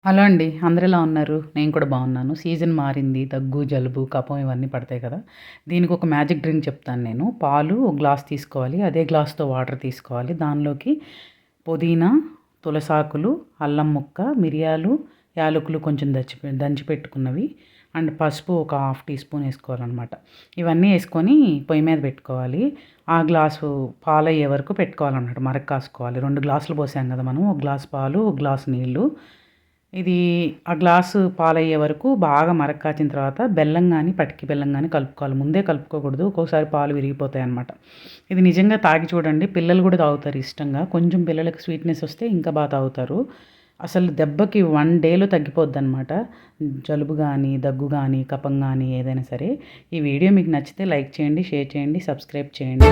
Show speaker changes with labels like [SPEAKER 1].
[SPEAKER 1] Hello అండి. అందరూ ఎలా ఉన్నారు? నేను కూడా బాగున్నాను. సీజన్ మారింది. దగ్గు, జలుబు, కఫం ఇవన్నీ పడతాయి కదా! దీనికి ఒక మ్యాజిక్ డ్రింక్ చెప్తాను నేను. పాలు ఒక గ్లాస్ తీసుకోవాలి. అదే గ్లాస్‌తో వాటర్ తీసుకోవాలి. దానిలోకి పుదీనా, తులసాకులు, అల్లం ముక్క, మిరియాలు, యాలకులు కొంచెం దంచి పెట్టుకున్నవి అండ్ పసుపు ఒక హాఫ్ టీ స్పూన్ ఏసుకోవాలనమాట. ఇవన్నీ ఏసుకొని పొయ్యి మీద పెట్టుకోవాలి. ఆ గ్లాసు పాలయ్యే వరకు పెట్టుకోవాలన్నమాట. మరగ కాసుకోవాలి. 2 గ్లాసులు పోసాం కదా మనం. ఒక గ్లాస్ పాలు, ఒక గ్లాస్ నీళ్ళు. ఇది ఆ గ్లాసు పాలయ్యే వరకు బాగా మరగ కాచిన తర్వాత బెల్లం గాని, పటికి బెల్లం గాని కలుపుకోవాలి. ముందే కలుపుకోకూడదు. ఒక్కోసారి పాలు విరిగిపోతాయన్నమాట. ఇది నిజంగా తాగి చూడండి. పిల్లలు కూడా తాగుతారు ఇష్టంగా. కొంచెం పిల్లలకి స్వీట్‌నెస్ వస్తే ఇంకా తాగుతారు. అసలు దెబ్బకి 1 డేలో తగ్గిపోద్దనమాట. జలుబు గానీ, దగ్గు గానీ, కఫం గానీ ఏదైనా సరే. ఈ వీడియో మీకు నచ్చితే లైక్ చేయండి, షేర్ చేయండి, సబ్స్క్రైబ్ చేయండి.